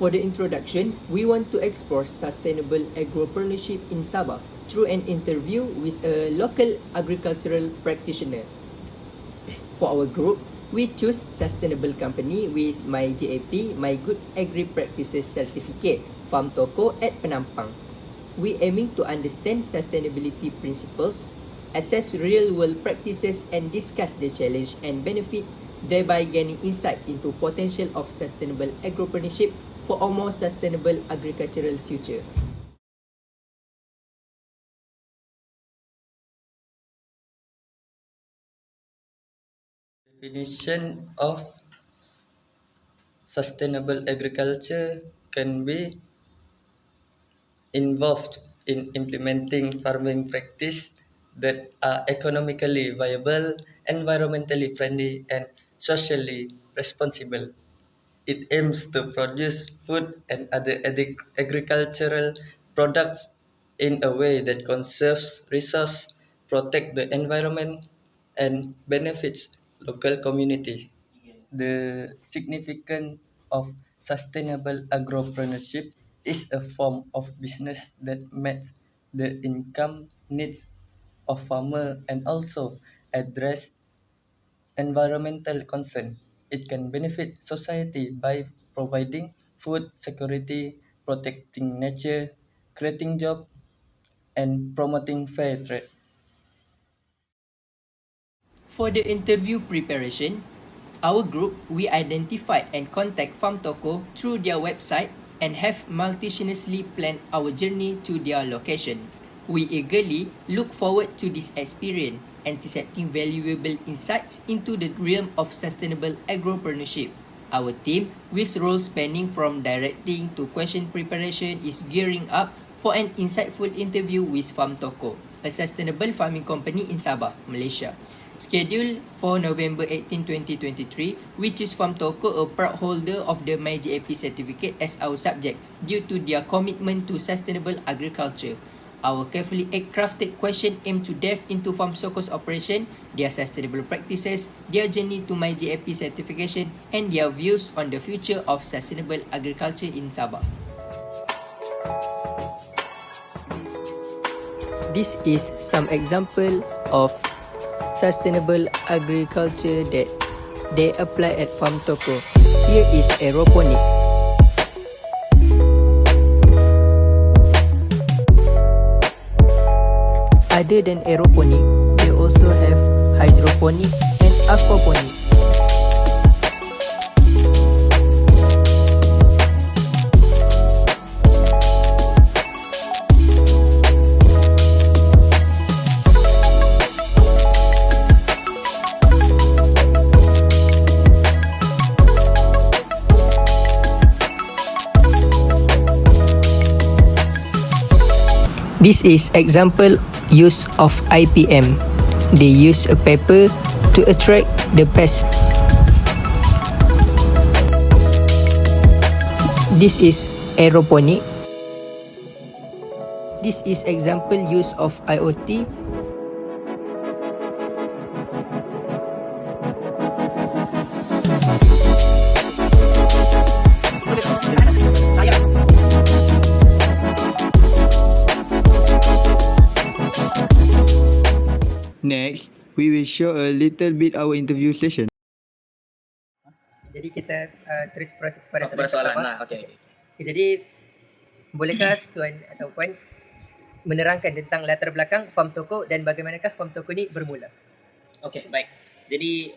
For the introduction, we want to explore sustainable agropreneurship in Sabah through an interview with a local agricultural practitioner. For our group, we choose sustainable company with my GAP, my Good Agri Practices Certificate, Farm Toko at Penampang. We aiming to understand sustainability principles, assess real-world practices and discuss the challenge and benefits, thereby gaining insight into potential of sustainable agropreneurship for a more sustainable agricultural future. Definition of sustainable agriculture can be involved in implementing farming practices that are economically viable, environmentally friendly, and socially responsible. It aims to produce food and other agricultural products in a way that conserves resources, protect the environment, and benefits local communities. The significance of sustainable agropreneurship is a form of business that meets the income needs of farmers and also address environmental concern. It can benefit society by providing food security, protecting nature, creating jobs, and promoting fair trade. For the interview preparation, our group, we identified and contact Farm Toko through their website and have multitudinously planned our journey to their location. We eagerly look forward to this experience, anticipating valuable insights into the realm of sustainable agropreneurship. Our team, with roles spanning from directing to question preparation, is gearing up for an insightful interview with Farm Toko, a sustainable farming company in Sabah, Malaysia. Scheduled for November 18, 2023, we choose Farm Toko, a proud holder of the MyGAP certificate, as our subject due to their commitment to sustainable agriculture. Our carefully crafted question aim to delve into Farm Toko's operation, their sustainable practices, their journey to MyGAP certification, and their views on the future of sustainable agriculture in Sabah. This is some example of sustainable agriculture that they apply at Farm Toko. Here is aeroponic. Other than aeroponic, they also have hydroponic and aquaponic. This is example use of IPM. They use a paper to attract the pest. This is aeroponic. This is example use of IoT. Next, we will show a little bit our interview session. Jadi kita terus pada soalan pertama. lah. Okay. Jadi bolehkah tuan atau puan menerangkan tentang latar belakang Farm Toko dan bagaimanakah Farm Toko ni bermula? Okey, baik. Jadi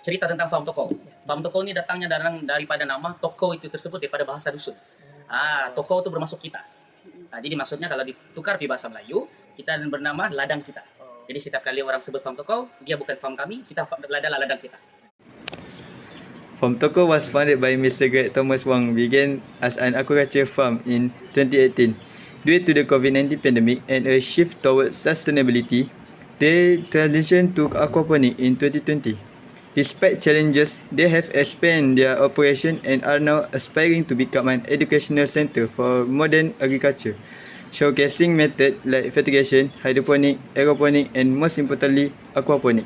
cerita tentang Farm Toko. Farm Toko ni datangnya daripada nama toko itu tersebut daripada bahasa dusun. Toko itu bermaksud kita. Jadi maksudnya kalau ditukar di bahasa Melayu, kita bernama ladang kita. Jadi setiap kali orang sebut Farm Toko, dia bukan farm kami, kita adalah ladang kita. Farm Toko was founded by Mr. Greg Thomas Wang, began as an aquaculture farm in 2018. Due to the COVID-19 pandemic and a shift towards sustainability, they transitioned to aquaponics in 2020. Despite challenges, they have expanded their operation and are now aspiring to become an educational center for modern agriculture, showcasing methods like fertigation, hydroponic, aeroponic, and most importantly, aquaponic.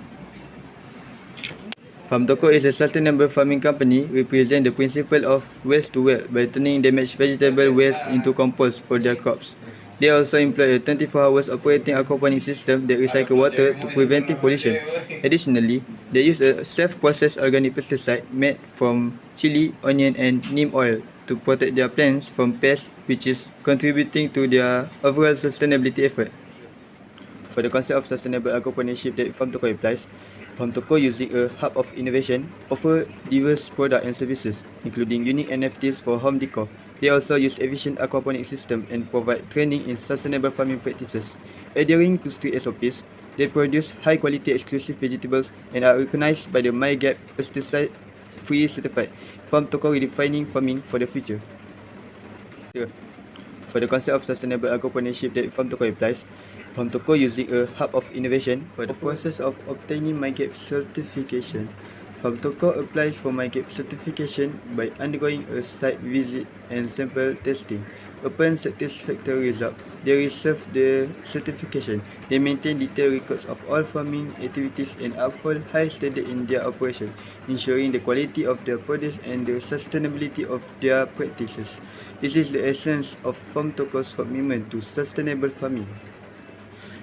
Farm Toko is a sustainable farming company represent the principle of waste to wealth by turning damaged vegetable waste into compost for their crops. They also employ a 24 hours operating aquaponic system that recycle water to preventing pollution. Additionally, they use a self-processed organic pesticide made from chili, onion and neem oil to protect their plants from pests, which is contributing to their overall sustainability effort. For the concept of sustainable agropreneurship that Farm Toko applies, Farm Toko, using a hub of innovation, offer diverse products and services, including unique NFTs for home decor. They also use efficient aquaponic system and provide training in sustainable farming practices. Adhering to strict SOPs, they produce high-quality exclusive vegetables and are recognized by the MyGap pesticide-free certified. Farm Toko redefining farming for the future. For the concept of sustainable agropreneurship that Farm Toko applies, Farm Toko, using a hub of innovation for the process of obtaining MyGap certification. Farm Toko applies for MyGap certification by undergoing a site visit and sample testing. Upon satisfactory result, they receive the certification. They maintain detailed records of all farming activities and uphold high standards in their operation, ensuring the quality of their produce and the sustainability of their practices. This is the essence of Farm Toko's commitment to sustainable farming.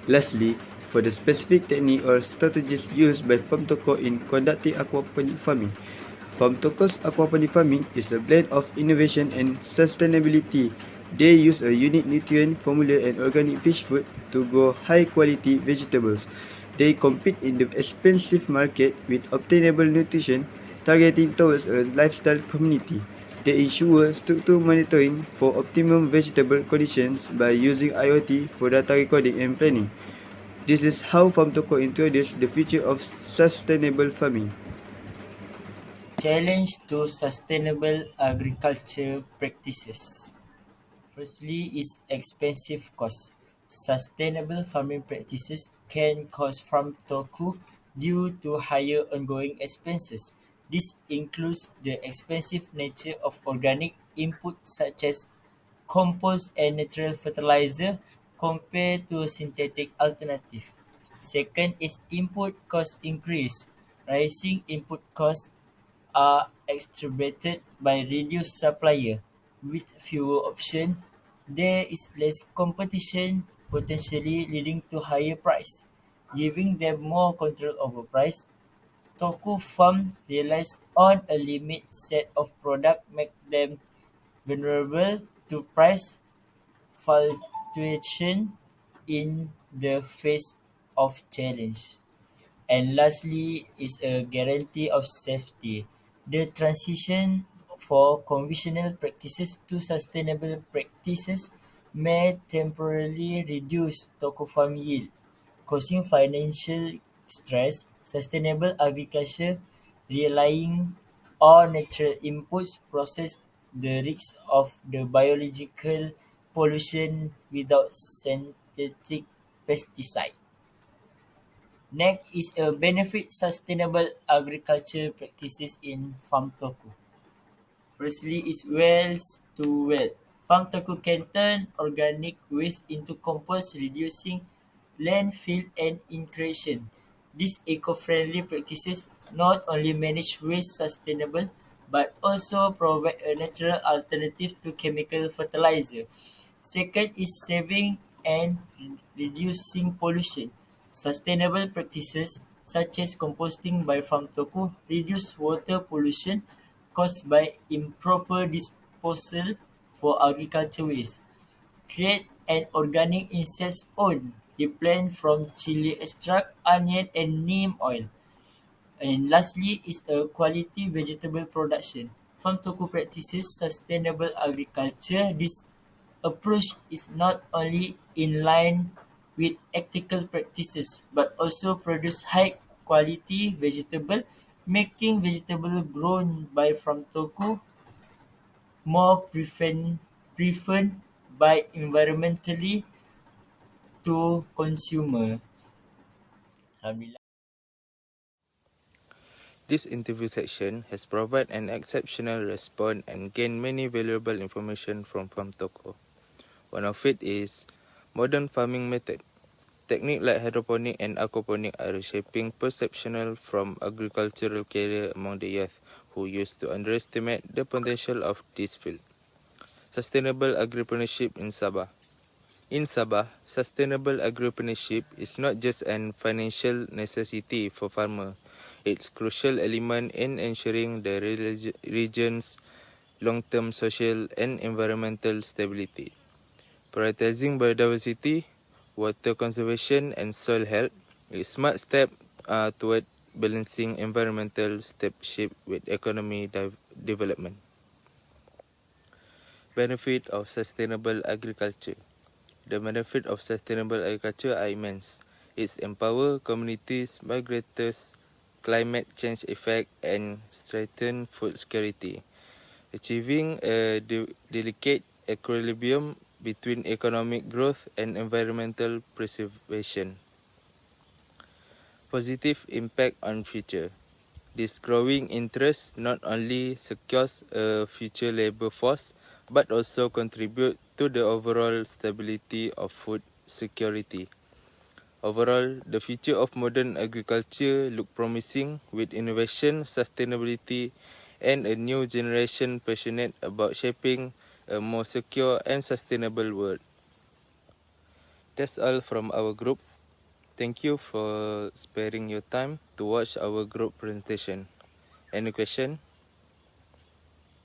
Lastly, for the specific technique or strategies used by Farm Toko in conducting aquaponic farming, Farm Toko's aquaponic farming is a blend of innovation and sustainability. They use a unique nutrient formula and organic fish food to grow high-quality vegetables. They compete in the expensive market with obtainable nutrition, targeting towards a lifestyle community. They ensure structured monitoring for optimum vegetable conditions by using IoT for data recording and planning. This is how Farm Toko introduced the future of sustainable farming. Challenge to sustainable agriculture practices. Firstly is expensive cost. Sustainable farming practices can cost Farm Toko due to higher ongoing expenses. This includes the expensive nature of organic inputs such as compost and natural fertilizer compared to synthetic alternative. Second is input cost increase. Rising input costs are exacerbated by reduced supplier. With fewer options, there is less competition, potentially leading to higher price. Giving them more control over price, Toku Farm relies on a limited set of products make them vulnerable to price fluctuation in the face of challenge. And lastly is a guarantee of safety. The transition for conventional practices to sustainable practices may temporarily reduce toko farm yield, causing financial stress. Sustainable agriculture relying on natural inputs process the risk of the biological pollution without synthetic pesticide. Next is a benefit sustainable agriculture practices in Farm Toko. Firstly is wells to wealth. Farm Toko can turn organic waste into compost, reducing landfill and increation. These eco-friendly practices not only manage waste sustainable but also provide a natural alternative to chemical fertilizer. Second is saving and reducing pollution. Sustainable practices such as composting by Farm Toko reduce water pollution caused by improper disposal for agriculture waste. Create an organic insect oil. They plant from chili extract, onion and neem oil. And lastly is a quality vegetable production. Farm Toko practices sustainable agriculture. This approach is not only in line with ethical practices but also produce high quality vegetable, making vegetable grown by Farm Toko more preferred by environmentally to consumer. Alhamdulillah. This interview section has provided an exceptional response and gained many valuable information from Farm Toko. One of it is modern farming method. Techniques like hydroponic and aquaponic are reshaping perception from agricultural career among the youth who used to underestimate the potential of this field. Sustainable agripreneurship in Sabah. In Sabah, sustainable agripreneurship is not just an financial necessity for farmers. It's a crucial element in ensuring the region's long-term social and environmental stability. Prioritizing biodiversity, water conservation, and soil health is a smart step toward balancing environmental stewardship with economic development. Benefit of sustainable agriculture. The benefits of sustainable agriculture are immense. It empowers communities, migrators, climate change effect, and strengthen food security, achieving a delicate equilibrium between economic growth and environmental preservation. Positive impact on future. This growing interest not only secures a future labor force but also contribute to the overall stability of food security. Overall, the future of modern agriculture look promising with innovation, sustainability, and a new generation passionate about shaping a more secure and sustainable world. That's all from our group. Thank you for sparing your time to watch our group presentation. Any question?